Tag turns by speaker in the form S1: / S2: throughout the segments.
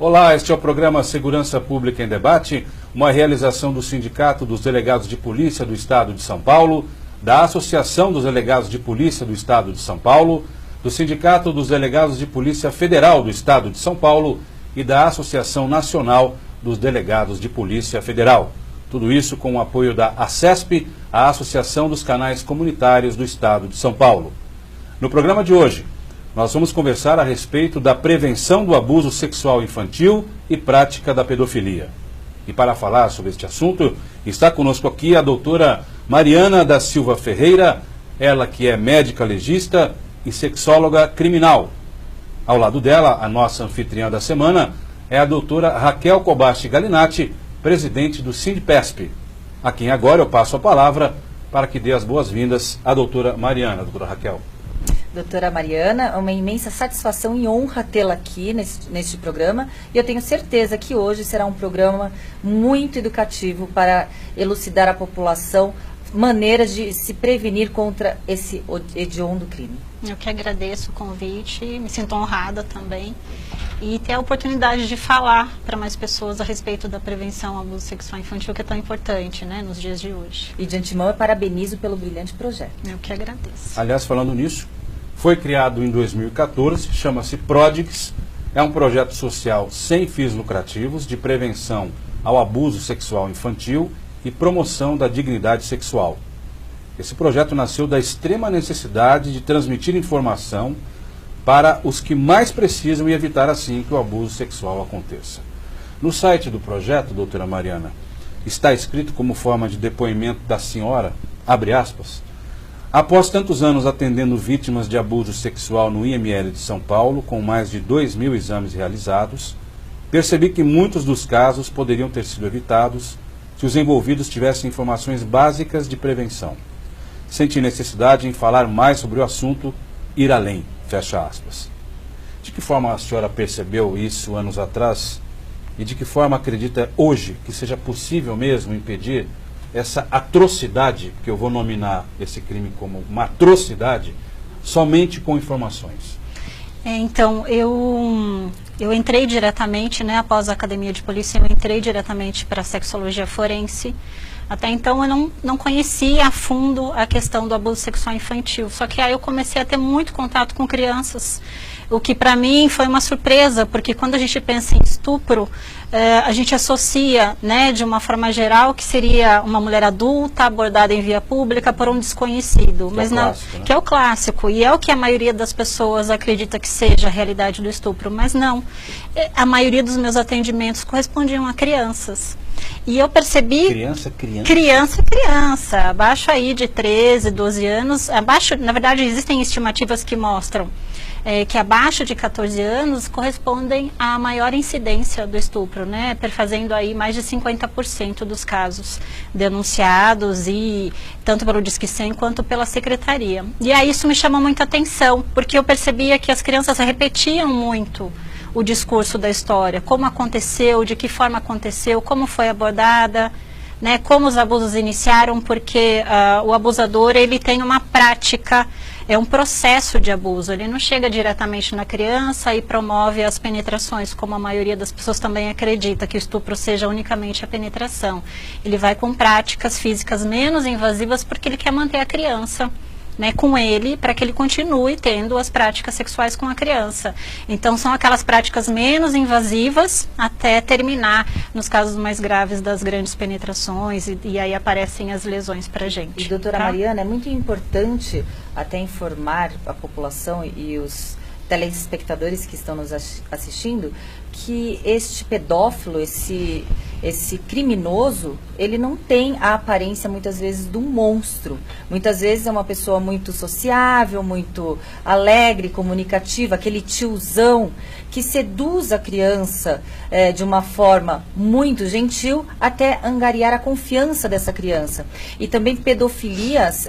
S1: Olá, este é o programa Segurança Pública em Debate, uma realização do Sindicato dos Delegados de Polícia do Estado de São Paulo, da Associação dos Delegados de Polícia do Estado de São Paulo, do Sindicato dos Delegados de Polícia Federal do Estado de São Paulo e da Associação Nacional dos Delegados de Polícia Federal. Tudo isso com o apoio da ACESP, a Associação dos Canais Comunitários do Estado de São Paulo. No programa de hoje, nós vamos conversar a respeito da prevenção do abuso sexual infantil e prática da pedofilia. E para falar sobre este assunto, está conosco aqui a doutora Mariana da Silva Ferreira, ela que é médica legista e sexóloga criminal. Ao lado dela, a nossa anfitriã da semana é a doutora Raquel Kobashi Galinatti, presidente do Sindipesp, a quem agora eu passo a palavra para que dê as boas-vindas à doutora Mariana. Doutora Raquel.
S2: Doutora Mariana, é uma imensa satisfação e honra tê-la aqui neste programa, e eu tenho certeza que hoje será um programa muito educativo para elucidar à população maneiras de se prevenir contra esse hediondo crime.
S3: Eu que agradeço o convite, me sinto honrada também, e ter a oportunidade de falar para mais pessoas a respeito da prevenção ao abuso sexual infantil, que é tão importante, né, nos dias de hoje.
S2: E de antemão eu parabenizo pelo brilhante projeto.
S3: Eu que agradeço.
S1: Aliás, falando nisso, foi criado em 2014, chama-se Prodix, é um projeto social sem fins lucrativos de prevenção ao abuso sexual infantil e promoção da dignidade sexual. Esse projeto nasceu da extrema necessidade de transmitir informação para os que mais precisam e evitar assim que o abuso sexual aconteça. No site do projeto, doutora Mariana, está escrito como forma de depoimento da senhora, abre aspas, após tantos anos atendendo vítimas de abuso sexual no IML de São Paulo, com mais de 2.000 exames realizados, percebi que muitos dos casos poderiam ter sido evitados se os envolvidos tivessem informações básicas de prevenção. Senti necessidade em falar mais sobre o assunto, ir além, fecha aspas. De que forma a senhora percebeu isso anos atrás e de que forma acredita hoje que seja possível mesmo impedir essa atrocidade, que eu vou nominar esse crime como uma atrocidade, somente com informações?
S3: Então, eu entrei diretamente, né, após a academia de polícia, eu entrei diretamente para a sexologia forense. Até então eu não conhecia a fundo a questão do abuso sexual infantil, só que aí eu comecei a ter muito contato com crianças, o que para mim foi uma surpresa, porque quando a gente pensa em estupro, a gente associa, né, de uma forma geral, que seria uma mulher adulta abordada em via pública por um desconhecido,
S1: que
S3: mas
S1: é
S3: não,
S1: clássico, né?
S3: Que é o clássico, e é o que a maioria das pessoas acredita que seja a realidade do estupro, mas não. A maioria dos meus atendimentos correspondiam a crianças. E eu percebi... Criança, abaixo aí de 13, 12 anos, abaixo, na verdade existem estimativas que mostram que abaixo de 14 anos correspondem à maior incidência do estupro, né, perfazendo aí mais de 50% dos casos denunciados, e tanto pelo Disque 100 quanto pela secretaria. E aí isso me chamou muita atenção, porque eu percebia que as crianças repetiam muito o discurso da história, como aconteceu, de que forma aconteceu, como foi abordada, né, como os abusos iniciaram, porque o abusador, ele tem uma prática, é um processo de abuso, ele não chega diretamente na criança e promove as penetrações, como a maioria das pessoas também acredita, que o estupro seja unicamente a penetração. Ele vai com práticas físicas menos invasivas porque ele quer manter a criança, né, com ele, para que ele continue tendo as práticas sexuais com a criança. Então são aquelas práticas menos invasivas até terminar nos casos mais graves das grandes penetrações, e aí aparecem as lesões para a gente.
S2: E doutora Mariana, é muito importante até informar a população e os telespectadores que estão nos assistindo que este pedófilo, esse criminoso, ele não tem a aparência muitas vezes de um monstro. Muitas vezes é uma pessoa muito sociável, muito alegre, comunicativa, aquele tiozão que seduz a criança de uma forma muito gentil até angariar a confiança dessa criança. E também pedofilias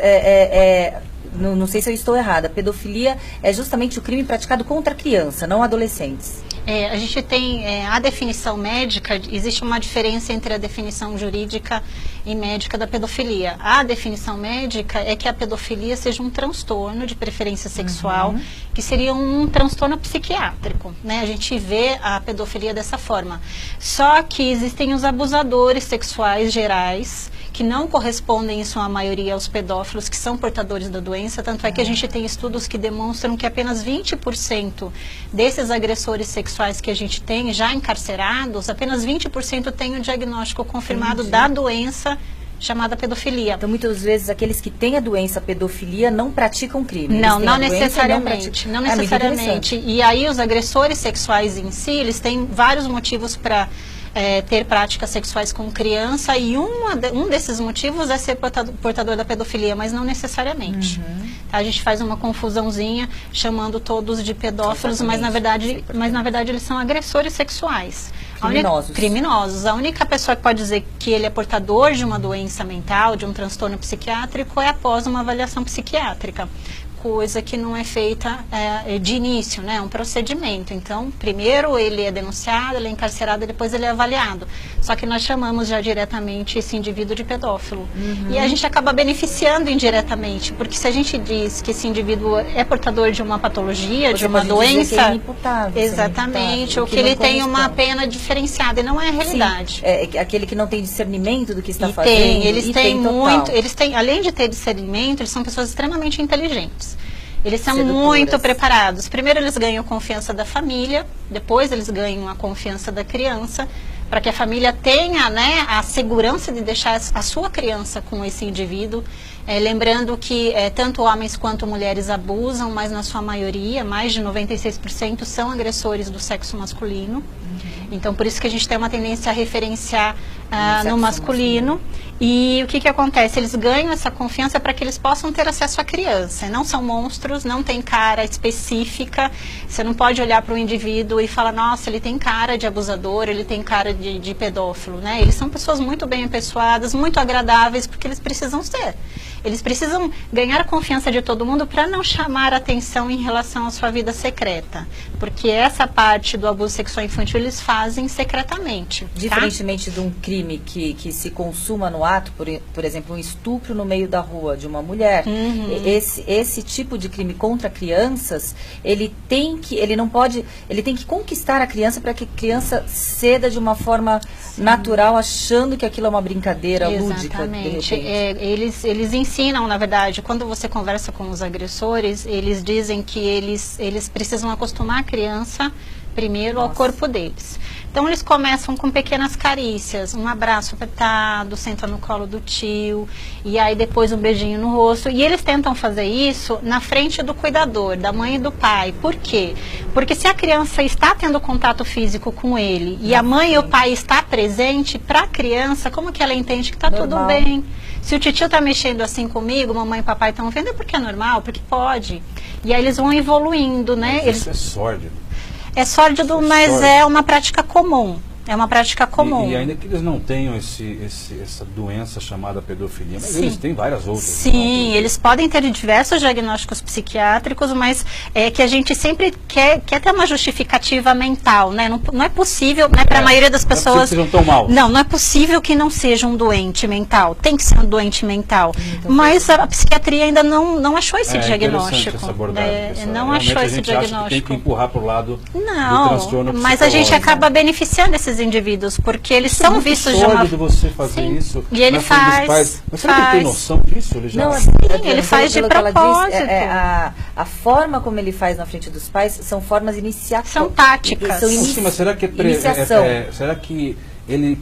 S2: não sei se eu estou errada, pedofilia é justamente o crime praticado contra a criança, não adolescentes.
S3: A gente tem a definição médica, existe uma diferença entre a definição jurídica e médica da pedofilia. A definição médica é que a pedofilia seja um transtorno de preferência sexual, que seria um transtorno psiquiátrico, né? A gente vê a pedofilia dessa forma. Só que existem os abusadores sexuais gerais, que não correspondem, em sua maioria, aos pedófilos que são portadores da doença, tanto é que a gente tem estudos que demonstram que apenas 20% desses agressores sexuais que a gente tem, já encarcerados, apenas 20% têm o diagnóstico confirmado da doença chamada pedofilia.
S2: Então, muitas vezes, aqueles que têm a doença pedofilia não praticam crime.
S3: Não, não necessariamente. Não necessariamente. E aí, os agressores sexuais em si, eles têm vários motivos para ter práticas sexuais com criança, e um desses motivos é ser portador da pedofilia, mas não necessariamente. A gente faz uma confusãozinha chamando todos de pedófilos, mas na verdade eles são agressores sexuais. Criminosos. A única pessoa que pode dizer que ele é portador de uma doença mental, de um transtorno psiquiátrico, é após uma avaliação psiquiátrica. Coisa que não é feita de início, né? É um procedimento. Então, primeiro ele é denunciado, ele é encarcerado e depois ele é avaliado. Só que nós chamamos já diretamente esse indivíduo de pedófilo. E a gente acaba beneficiando indiretamente, porque se a gente diz que esse indivíduo é portador de uma patologia, de uma doença,
S2: que é inimputável,
S3: exatamente, ou que ele tem uma pena diferenciada, e não é a realidade.
S2: Sim, é aquele que não tem discernimento do que está fazendo.
S3: Eles têm, além de ter discernimento, eles são pessoas extremamente inteligentes. Eles são muito preparados. Primeiro eles ganham confiança da família, depois eles ganham a confiança da criança, para que a família tenha, né, a segurança de deixar a sua criança com esse indivíduo. Lembrando que tanto homens quanto mulheres abusam, mas na sua maioria, mais de 96% são agressores do sexo masculino. Então, por isso que a gente tem uma tendência a referenciar no masculino. E o que acontece? Eles ganham essa confiança para que eles possam ter acesso à criança. Não são monstros, não tem cara específica. Você não pode olhar para o indivíduo e falar, nossa, ele tem cara de abusador, ele tem cara de pedófilo, né? Eles são pessoas muito bem apessoadas, muito agradáveis, porque eles precisam ser. Eles precisam ganhar a confiança de todo mundo para não chamar atenção em relação à sua vida secreta. Porque essa parte do abuso sexual infantil eles fazem secretamente.
S2: Diferentemente de um crime que se consuma no ato, por exemplo, um estupro no meio da rua de uma mulher, esse tipo de crime contra crianças, ele tem que conquistar a criança para que a criança ceda de uma forma natural, achando que aquilo é uma brincadeira lúdica.
S3: Exatamente. Eles ensinam, na verdade, quando você conversa com os agressores, eles dizem que eles precisam acostumar a criança primeiro ao corpo deles. Então eles começam com pequenas carícias, um abraço apertado, senta no colo do tio, e aí depois um beijinho no rosto. E eles tentam fazer isso na frente do cuidador, da mãe e do pai. Por quê? Porque se a criança está tendo contato físico com ele e a mãe e o pai está presente, para a criança, como que ela entende que está tudo bem? Se o titio está mexendo assim comigo, mamãe e papai estão vendo, é porque é normal, porque pode. E aí eles vão evoluindo, né?
S1: Isso é sórdido.
S3: É sórdido, mas é uma prática comum. É uma prática comum.
S1: E ainda que eles não tenham essa doença chamada pedofilia, mas eles têm várias outras.
S3: Sim, eles podem ter diversos diagnósticos psiquiátricos, mas que a gente sempre quer ter uma justificativa mental, né? Não é possível, né, para a maioria das pessoas...
S1: Não é possível que sejam tão maus.
S3: Não é possível que não seja um doente mental. Tem que ser um doente mental. Mas a psiquiatria ainda não achou esse diagnóstico.
S1: Essa abordagem,
S3: não achou esse diagnóstico.
S1: Tem que empurrar para o lado do transtorno
S3: mas a gente acaba beneficiando esses indivíduos, porque eles são vistos de uma...
S1: de você fazer isso.
S3: E ele faz.
S1: Mas será que ele tem noção disso? Ele já...
S2: Não,
S3: ele faz de propósito.
S2: A forma como ele faz na frente dos pais são formas iniciatórias.
S3: São táticas.
S1: Mas será que será que ele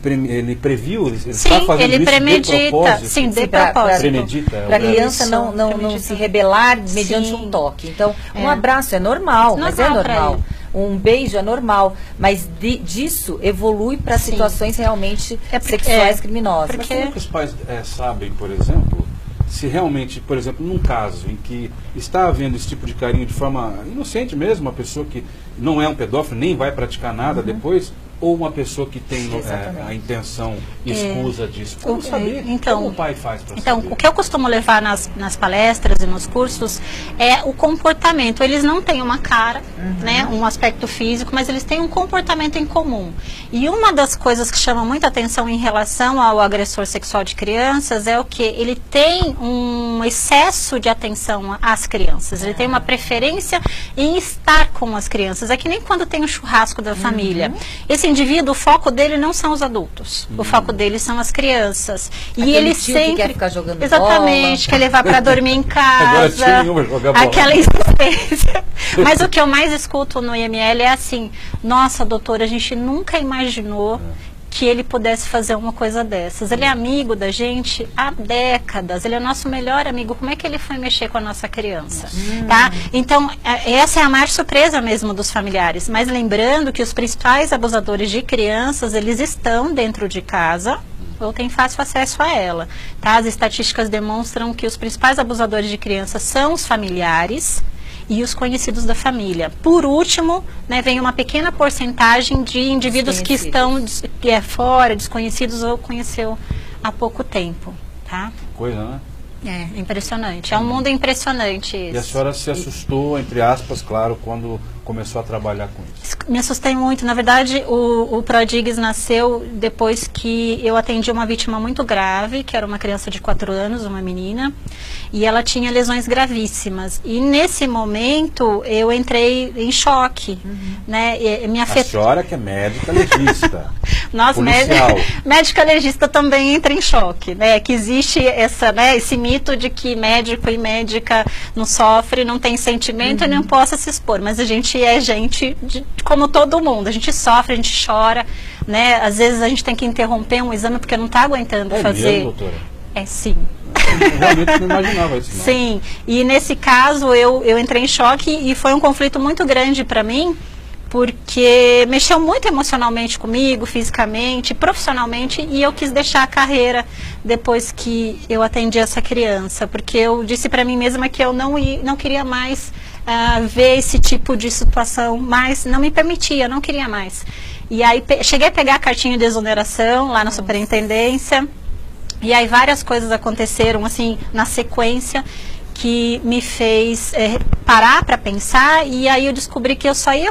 S1: previu? Ele
S3: está fazendo
S1: isso
S3: premedita.
S1: De propósito?
S3: Sim, de propósito.
S2: Para a criança não se rebelar mediante um toque. Então, um abraço é normal, mas é normal. Um beijo é normal, mas disso evolui para situações realmente sexuais criminosas.
S1: Mas como que os pais sabem, por exemplo, se realmente, por exemplo, num caso em que está havendo esse tipo de carinho de forma inocente mesmo, uma pessoa que não é um pedófilo, nem vai praticar nada depois, ou uma pessoa que tem a intenção escusa disso? Como saber? Como o pai faz para saber?
S3: O que eu costumo levar nas palestras e nos cursos é o comportamento. Eles não têm uma cara, né, um aspecto físico, mas eles têm um comportamento em comum. E uma das coisas que chama muita atenção em relação ao agressor sexual de crianças é o que? Ele tem um excesso de atenção às crianças. Ele tem uma preferência em estar com as crianças. É que nem quando tem o churrasco da família. Esse indivíduo, o foco dele não são os adultos. O foco dele são as crianças.
S2: Aquele
S3: e ele
S2: tio
S3: sempre
S2: que quer ficar jogando
S3: exatamente,
S2: bola.
S3: quer levar para dormir em casa.
S1: Agora nenhuma jogar bola.
S3: Aquela insistência. Mas o que eu mais escuto no IML é assim: nossa, doutora, a gente nunca imaginou que ele pudesse fazer uma coisa dessas. Ele é amigo da gente há décadas, ele é nosso melhor amigo. Como é que ele foi mexer com a nossa criança? Tá? Então, essa é a maior surpresa mesmo dos familiares. Mas lembrando que os principais abusadores de crianças, eles estão dentro de casa ou têm fácil acesso a ela. Tá? As estatísticas demonstram que os principais abusadores de crianças são os familiares e os conhecidos da família. Por último, né, vem uma pequena porcentagem de indivíduos que estão fora, desconhecidos ou conheceu há pouco tempo. Tá?
S1: Coisa, né?
S3: É impressionante. É um mundo impressionante esse.
S1: E a senhora se assustou, entre aspas, claro, quando começou a trabalhar com isso?
S3: Me assustei muito. Na verdade, o Prodigues nasceu depois que eu atendi uma vítima muito grave, que era uma criança de 4 anos, uma menina, e ela tinha lesões gravíssimas. E nesse momento, eu entrei em choque. Né?
S1: A senhora que é médica legista.
S3: Nossa, médica legista também entra em choque, né? Que existe esse mito de que médico e médica não sofre, não tem sentimento e não possa se expor. Mas a gente é gente como todo mundo. A gente sofre, a gente chora, né? Às vezes a gente tem que interromper um exame porque não está aguentando fazer.
S1: Mesmo, doutora?
S3: É sim.
S1: Eu realmente não imaginava isso. Não.
S3: Sim. E nesse caso eu entrei em choque e foi um conflito muito grande para mim, porque mexeu muito emocionalmente comigo, fisicamente, profissionalmente, e eu quis deixar a carreira depois que eu atendi essa criança, porque eu disse para mim mesma que eu não queria mais ver esse tipo de situação, mas não me permitia, não queria mais. E aí cheguei a pegar a cartinha de exoneração lá na superintendência, e aí várias coisas aconteceram assim na sequência, que me fez parar para pensar, e aí eu descobri que eu só ia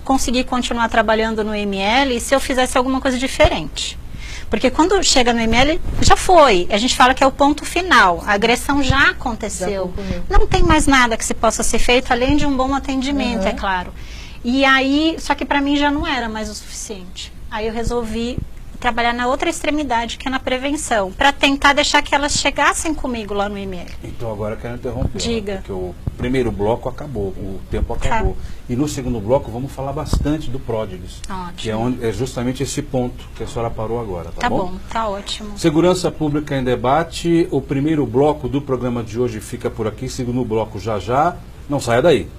S3: conseguir continuar trabalhando no IML se eu fizesse alguma coisa diferente. Porque quando chega no IML, já foi. A gente fala que é o ponto final. A agressão já aconteceu. Não tem mais nada que se possa ser feito, além de um bom atendimento, é claro. E aí, só que para mim já não era mais o suficiente. Aí eu resolvi trabalhar na outra extremidade, que é na prevenção, para tentar deixar que elas chegassem comigo lá no IML.
S1: Então agora eu quero interromper.
S3: Diga.
S1: Porque o primeiro bloco acabou, o tempo acabou. Tá. E no segundo bloco vamos falar bastante do Prodigues.
S3: Ótimo.
S1: Que é justamente esse ponto que a senhora parou agora,
S3: tá bom? Tá ótimo.
S1: Segurança Pública em Debate, o primeiro bloco do programa de hoje fica por aqui, segundo bloco já. Não saia daí.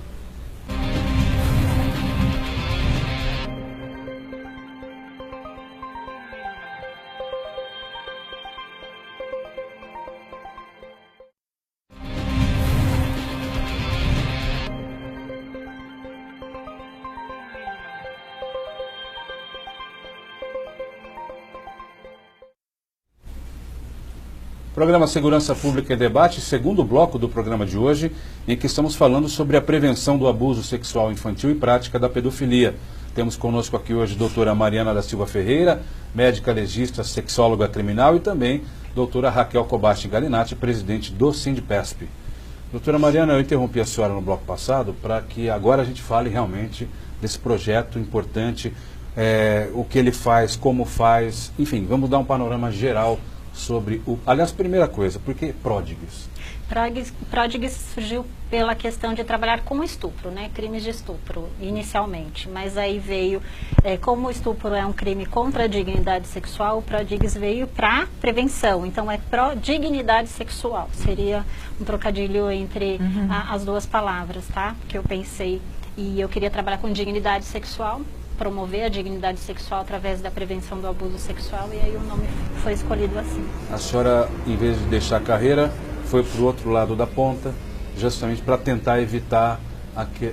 S1: Programa Segurança Pública em Debate, segundo bloco do programa de hoje, em que estamos falando sobre a prevenção do abuso sexual infantil e prática da pedofilia. Temos conosco aqui hoje a doutora Mariana da Silva Ferreira, médica legista, sexóloga criminal, e também doutora Raquel Kobashi Galinatti, presidente do Sindipesp. Doutora Mariana, eu interrompi a senhora no bloco passado para que agora a gente fale realmente desse projeto importante, o que ele faz, como faz, enfim, vamos dar um panorama geral sobre o... Aliás, primeira coisa, por que Prodigues?
S3: Prodigues surgiu pela questão de trabalhar com estupro, né? Crimes de estupro, inicialmente. Mas aí veio, como o estupro é um crime contra a dignidade sexual, o Prodigues veio para prevenção. Então é pró-dignidade sexual. Seria um trocadilho entre as duas palavras, tá? Que eu pensei. E eu queria trabalhar com dignidade sexual, promover a dignidade sexual através da prevenção do abuso sexual, e aí o nome foi escolhido assim.
S1: A senhora, em vez de deixar a carreira, foi para o outro lado da ponta, justamente para tentar evitar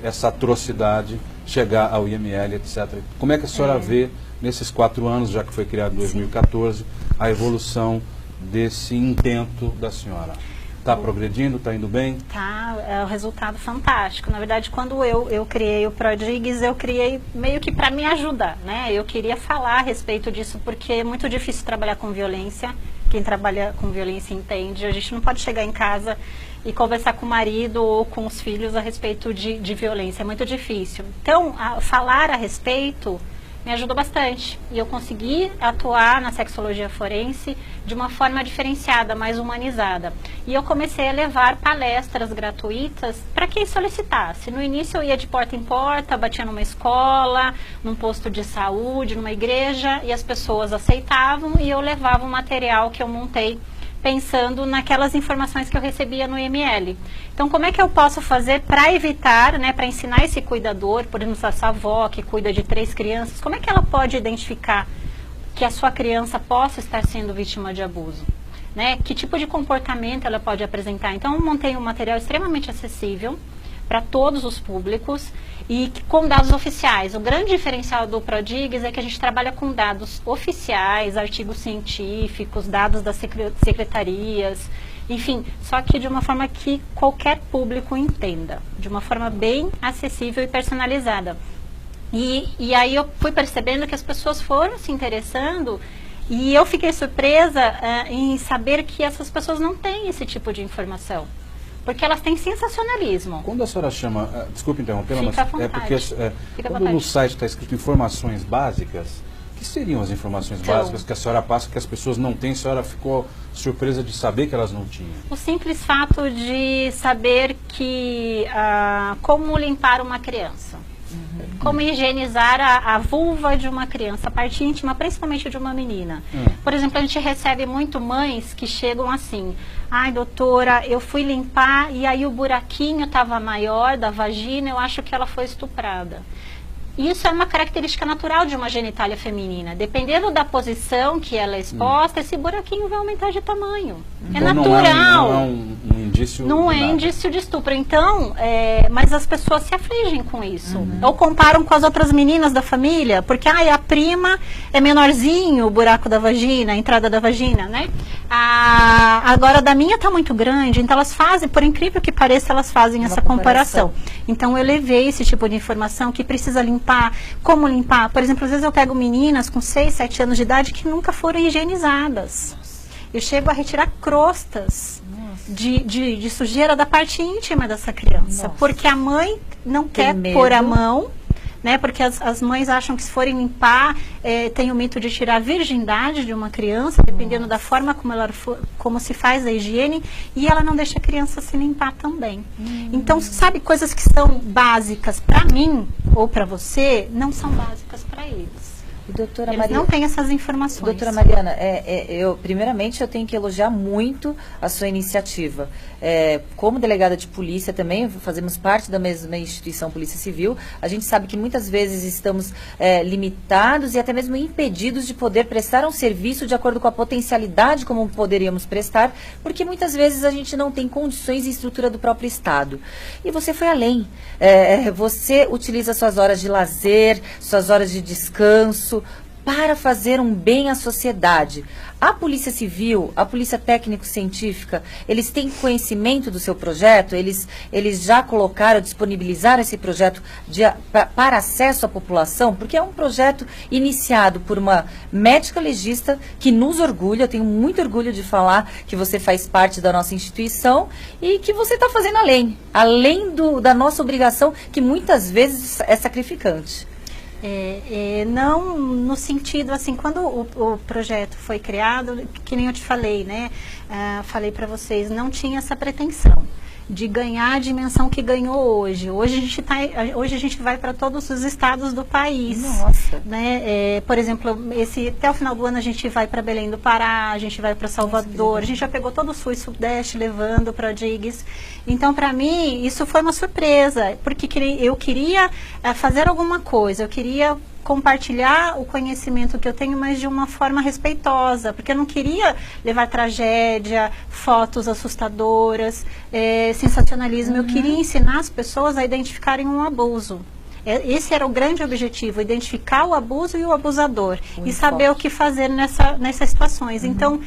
S1: essa atrocidade chegar ao IML, etc. Como é que a senhora vê, nesses 4 anos, já que foi criado em 2014, a evolução desse intento da senhora? Está progredindo? Está indo bem?
S3: Tá, é um resultado fantástico. Na verdade, quando eu criei o Prodigues, eu criei meio que para me ajudar, né? Eu queria falar a respeito disso, porque é muito difícil trabalhar com violência. Quem trabalha com violência entende. A gente não pode chegar em casa e conversar com o marido ou com os filhos a respeito de violência. É muito difícil. Então, falar a respeito me ajudou bastante. E eu consegui atuar na sexologia forense de uma forma diferenciada, mais humanizada. E eu comecei a levar palestras gratuitas para quem solicitasse. No início eu ia de porta em porta, batia numa escola, num posto de saúde, numa igreja, e as pessoas aceitavam e eu levava o material que eu montei pensando naquelas informações que eu recebia no IML. Então, como é que eu posso fazer para evitar, né, para ensinar esse cuidador, por exemplo, essa avó que cuida de 3 crianças, como é que ela pode identificar que a sua criança possa estar sendo vítima de abuso? Né? Que tipo de comportamento ela pode apresentar? Então, eu montei um material extremamente acessível para todos os públicos e com dados oficiais. O grande diferencial do Prodigues é que a gente trabalha com dados oficiais, artigos científicos, dados das secretarias, enfim, só que de uma forma que qualquer público entenda, de uma forma bem acessível e personalizada. E aí eu fui percebendo que as pessoas foram se interessando e eu fiquei surpresa em saber que essas pessoas não têm esse tipo de informação. Porque elas têm sensacionalismo.
S1: Quando a senhora chama, desculpe interrompê-la, mas
S3: é
S1: porque quando no site está escrito informações básicas, o que seriam as informações básicas que a senhora passa que as pessoas não têm? A senhora ficou surpresa de saber que elas não tinham?
S3: O simples fato de saber que como limpar uma criança. Como higienizar a vulva de uma criança, a parte íntima, principalmente de uma menina. Por exemplo, a gente recebe muito mães que chegam assim: ai, doutora, eu fui limpar e aí o buraquinho estava maior da vagina, eu acho que ela foi estuprada. Isso é uma característica natural de uma genitália feminina. Dependendo da posição que ela é exposta, esse buraquinho vai aumentar de tamanho. É
S1: então
S3: natural.
S1: Não é um indício.
S3: Não é indício de estupro. Então, mas as pessoas se afligem com isso. Ou comparam com as outras meninas da família, porque a prima é menorzinho o buraco da vagina, a entrada da vagina, né? Agora, da minha está muito grande, então elas fazem, por incrível que pareça, elas fazem essa comparação. Então, eu levei esse tipo de informação que precisa limpar. Como limpar? Por exemplo, às vezes eu pego meninas com 6, 7 anos de idade que nunca foram higienizadas. Eu chego a retirar crostas de sujeira da parte íntima dessa criança. Porque a mãe não quer pôr a mão, né? Porque as mães acham que se forem limpar, tem o mito de tirar a virgindade de uma criança, dependendo da forma como se faz a higiene, e ela não deixa a criança se limpar também. Então, sabe, coisas que são básicas para mim ou para você, não são básicas para eles.
S2: Doutora
S3: Eles
S2: Mariana,
S3: não têm essas informações.
S2: Doutora Mariana, primeiramente eu tenho que elogiar muito a sua iniciativa. Como delegada de polícia também, fazemos parte da mesma instituição Polícia Civil, a gente sabe que muitas vezes estamos limitados e até mesmo impedidos de poder prestar um serviço de acordo com a potencialidade como poderíamos prestar, porque muitas vezes a gente não tem condições e estrutura do próprio Estado. E você foi além. Você utiliza suas horas de lazer, suas horas de descanso, para fazer um bem à sociedade. A Polícia Civil, a Polícia Técnico-Científica, eles têm conhecimento do seu projeto? Eles já colocaram, disponibilizaram esse projeto para acesso à população? Porque é um projeto iniciado por uma médica legista que nos orgulha, eu tenho muito orgulho de falar que você faz parte da nossa instituição e que você está fazendo além da nossa obrigação, que muitas vezes é sacrificante.
S3: Não no sentido, assim, quando o projeto foi criado, que nem eu te falei, né? Falei para vocês, não tinha essa pretensão de ganhar a dimensão que ganhou hoje. Hoje a gente vai para todos os estados do país.
S2: Nossa.
S3: Né? Por exemplo, até o final do ano a gente vai para Belém do Pará, a gente vai para Salvador, a gente já pegou todo o sul e sudeste levando para Prodigues. Então, para mim, isso foi uma surpresa, porque eu queria fazer alguma coisa, eu queria compartilhar o conhecimento que eu tenho, mas de uma forma respeitosa, porque eu não queria levar tragédia, fotos assustadoras, sensacionalismo. Eu queria ensinar as pessoas a identificarem um abuso. Esse era o grande objetivo, identificar o abuso e o abusador e saber
S2: enfoque.
S3: o que fazer nessas situações. Então,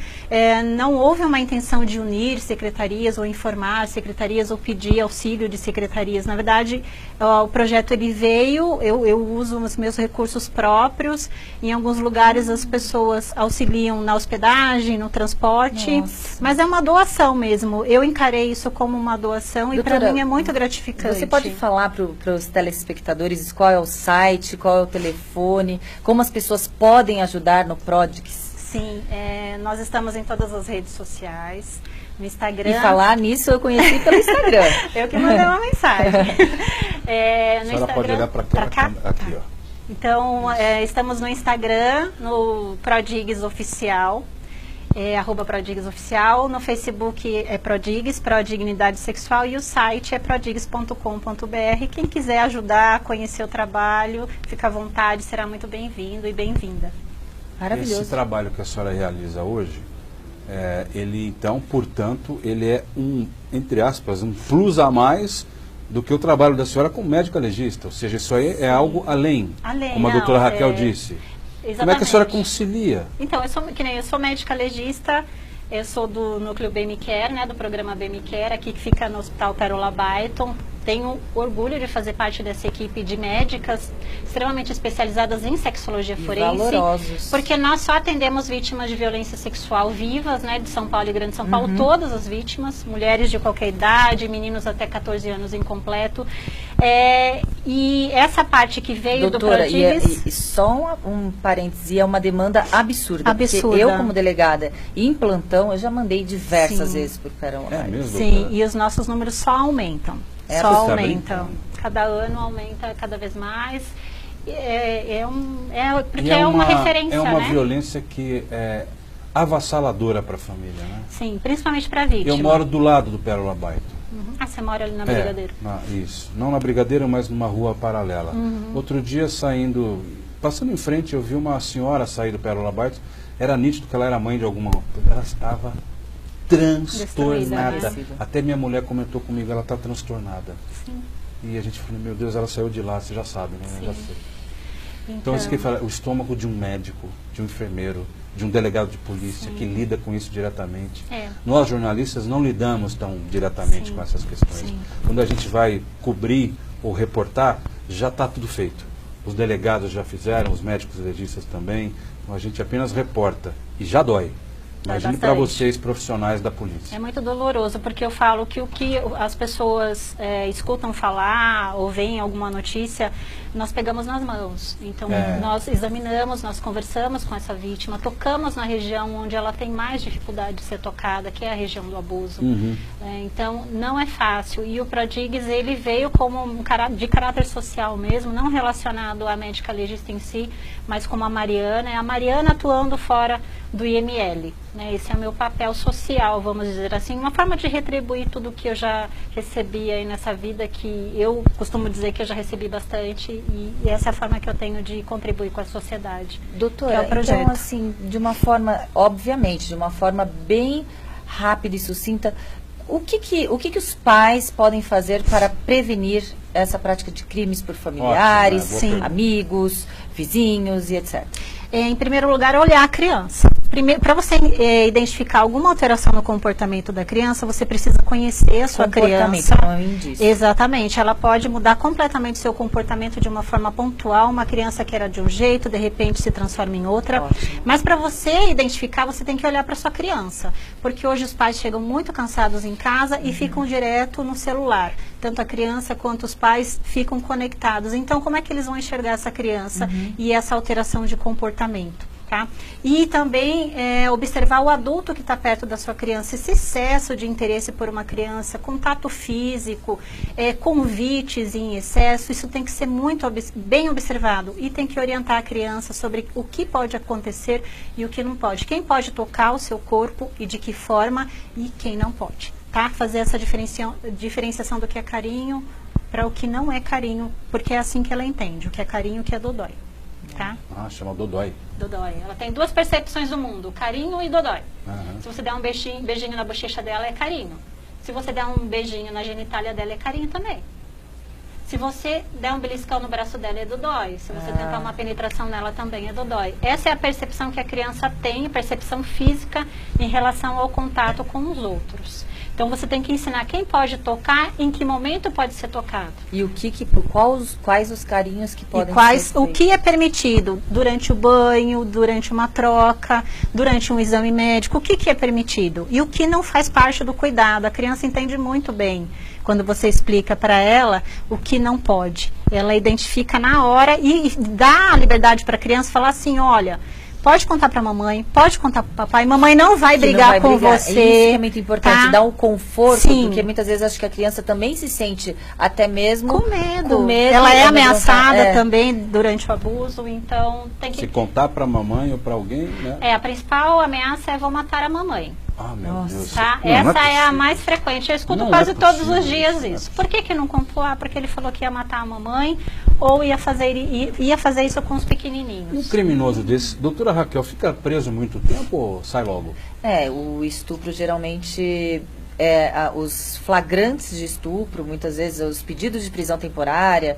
S3: não houve uma intenção de unir secretarias ou informar secretarias ou pedir auxílio de secretarias. Na verdade, o projeto ele veio, eu uso os meus recursos próprios, em alguns lugares as pessoas auxiliam na hospedagem, no transporte, mas é uma doação mesmo. Eu encarei isso como uma doação e para mim é muito gratificante.
S2: Você pode falar para os telespectadores qual é o site, qual é o telefone, como as pessoas podem ajudar no Prodix?
S3: Sim, nós estamos em todas as redes sociais, no Instagram.
S2: E falar nisso eu conheci pelo Instagram.
S3: Eu que mandei uma mensagem.
S1: A senhora pode olhar para cá? Aqui, ó.
S3: Então, estamos no Instagram, no Prodix Oficial, @Prodix Oficial, no Facebook é Prodix, Prodignidade Sexual, e o site é prodix.com.br. Quem quiser ajudar, conhecer o trabalho, fica à vontade, será muito bem-vindo e bem-vinda.
S2: Maravilhoso.
S1: Esse trabalho que a senhora realiza hoje, ele então, portanto, ele é entre aspas, um plus a mais do que o trabalho da senhora como médica legista, ou seja, isso aí é algo além, como a doutora Raquel disse.
S3: Exatamente.
S1: Como é que a senhora concilia?
S3: Então, eu sou médica legista, eu sou do núcleo BMCare, do programa BMCare, aqui que fica no Hospital Pérola Byton. Tenho orgulho de fazer parte dessa equipe de médicas extremamente especializadas em sexologia forense.
S2: Valorosos.
S3: Porque nós só atendemos vítimas de violência sexual vivas, de São Paulo e Grande São Paulo, todas as vítimas, mulheres de qualquer idade, meninos até 14 anos incompleto. E essa parte que veio
S2: doutora,
S3: do Prodix...
S2: E só um parêntese, é uma demanda absurda.
S3: Absurda.
S2: Porque eu, como delegada, em plantão, eu já mandei diversas vezes por Pérola.
S1: Mesmo,
S3: sim,
S1: doutora?
S3: e os nossos números só aumentam. Só aumentam. Cada ano aumenta cada vez mais. Porque é uma referência,
S1: é uma violência que é avassaladora para a família, né?
S3: Sim, principalmente para a vítima.
S1: Eu moro do lado do Pérola Byton.
S3: Você mora ali na Brigadeiro?
S1: Isso. Não na Brigadeiro, mas numa rua paralela. Outro dia, passando em frente, eu vi uma senhora sair do Pérola Byton. Era nítido que ela era mãe de alguma... Ela estava transtornada. Até minha mulher comentou comigo, ela está transtornada.
S3: Sim.
S1: E a gente falou, meu Deus, ela saiu de lá, você já sabe, né?
S3: Sim.
S1: Eu já sei. Então isso que fala, o estômago de um médico, de um enfermeiro, de um delegado de polícia que lida com isso diretamente. Nós, jornalistas, não lidamos tão diretamente com essas questões. Quando a gente vai cobrir ou reportar, já está tudo feito. Os delegados já fizeram, os médicos legistas também. Então a gente apenas reporta e já dói. Imagine para vocês, profissionais da polícia.
S3: É muito doloroso, porque eu falo que o que as pessoas escutam falar ou veem alguma notícia, nós pegamos nas mãos. Então, nós examinamos, nós conversamos com essa vítima, tocamos na região onde ela tem mais dificuldade de ser tocada, que é a região do abuso. Então, não é fácil. E o Prodix, ele veio como de caráter social mesmo, não relacionado à médica legista em si, mas como a Mariana atuando fora do IML. Esse é o meu papel social, vamos dizer assim, uma forma de retribuir tudo que eu já recebi aí nessa vida, que eu costumo dizer que eu já recebi bastante, e essa é a forma que eu tenho de contribuir com a sociedade.
S2: Doutora,
S3: que é o projeto.
S2: Então, assim, de uma forma, obviamente, de uma forma bem rápida e sucinta, o que os pais podem fazer para prevenir essa prática de crimes por familiares, amigos, vizinhos e etc.?
S3: Em primeiro lugar, olhar a criança. Para você identificar alguma alteração no comportamento da criança, você precisa conhecer a sua criança.
S2: Não é um indício.
S3: Exatamente. Ela pode mudar completamente o seu comportamento de uma forma pontual. Uma criança que era de um jeito, de repente se transforma em outra.
S2: Ótimo.
S3: Mas para você identificar, você tem que olhar para sua criança. Porque hoje os pais chegam muito cansados em casa e ficam direto no celular. Tanto a criança quanto os pais ficam conectados. Então, como é que eles vão enxergar essa criança e essa alteração de comportamento? Tá? E também observar o adulto que está perto da sua criança, esse excesso de interesse por uma criança, contato físico, convites em excesso, isso tem que ser muito bem observado e tem que orientar a criança sobre o que pode acontecer e o que não pode. Quem pode tocar o seu corpo e de que forma e quem não pode. Tá? Fazer essa diferenciação do que é carinho para o que não é carinho, porque é assim que ela entende, o que é carinho e o que é dodói. Tá?
S1: Chama dodói.
S3: Dodói. Ela tem duas percepções do mundo, carinho e dodói. Se você der um beijinho na bochecha dela, é carinho. Se você der um beijinho na genitália dela, é carinho também. Se você der um beliscão no braço dela, é dodói. Se você tentar uma penetração nela, também é dodói. Essa é a percepção que a criança tem, a percepção física em relação ao contato com os outros. Então, você tem que ensinar quem pode tocar, em que momento pode ser tocado.
S2: E quais os carinhos que podem ser
S3: O que é permitido durante o banho, durante uma troca, durante um exame médico, o que é permitido? E o que não faz parte do cuidado. A criança entende muito bem quando você explica para ela o que não pode. Ela identifica na hora e dá a liberdade para a criança falar assim, olha, pode contar para a mamãe, pode contar para o papai, mamãe não vai brigar com você.
S2: Isso que é muito importante,
S3: tá?
S2: Dar um conforto,
S3: Sim.
S2: Porque muitas vezes acho que a criança também se sente até mesmo
S3: com medo.
S2: Ela
S3: é ameaçada também durante o abuso, então tem que...
S1: Se contar para a mamãe ou para alguém, né?
S3: A principal ameaça é vou matar a mamãe.
S1: Ah, meu Deus.
S3: Tá?
S1: Não,
S3: Essa
S1: não
S3: é a mais frequente. Eu escuto quase todos os dias
S1: não é
S3: isso. Por que não contou? Porque ele falou que ia matar a mamãe ou ia fazer isso com os pequenininhos.
S1: Um criminoso desse, doutora Raquel, fica preso muito tempo ou sai logo?
S2: O estupro geralmente, os flagrantes de estupro, muitas vezes os pedidos de prisão temporária,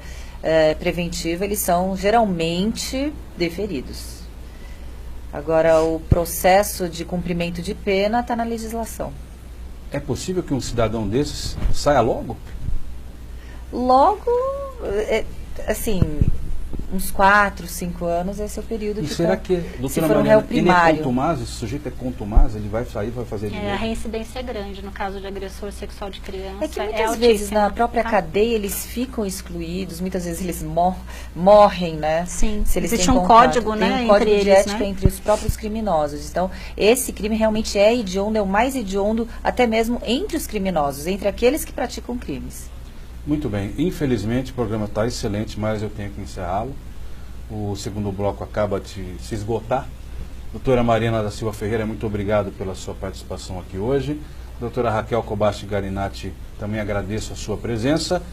S2: preventiva, eles são geralmente deferidos. Agora, o processo de cumprimento de pena está na legislação.
S1: É possível que um cidadão desses saia logo?
S2: Logo, assim, uns 4, 5 anos, esse é o período
S1: E
S2: que
S1: será
S2: tá,
S1: que,
S2: se
S1: doutora
S2: for um
S1: Mariana,
S2: réu
S1: ele é
S2: primário.
S1: contumaz, esse sujeito é contumaz, ele vai sair, vai fazer de
S3: A
S1: novo?
S3: reincidência é grande no caso de agressor sexual de criança.
S2: É que muitas vezes
S3: altíssima,
S2: na própria
S3: tá?
S2: cadeia eles ficam excluídos, muitas vezes eles morrem, né?
S3: Sim,
S2: Se eles
S3: existe
S2: têm
S3: um
S2: contato.
S3: código, né,
S2: Tem um código
S3: entre
S2: de
S3: eles,
S2: ética
S3: né?
S2: entre os próprios criminosos. Então, esse crime realmente é hediondo, é o mais hediondo até mesmo entre os criminosos, entre aqueles que praticam crimes.
S1: Muito bem. Infelizmente, o programa está excelente, mas eu tenho que encerrá-lo. O segundo bloco acaba de se esgotar. Doutora Mariana da Silva Ferreira, muito obrigado pela sua participação aqui hoje. Doutora Raquel Kobashi Garinatti, também agradeço a sua presença.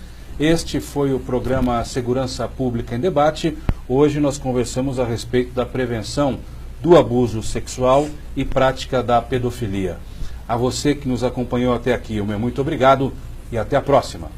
S1: Este foi o programa Segurança Pública em Debate. Hoje nós conversamos a respeito da prevenção do abuso sexual e prática da pedofilia. A você que nos acompanhou até aqui, o meu muito obrigado e até a próxima.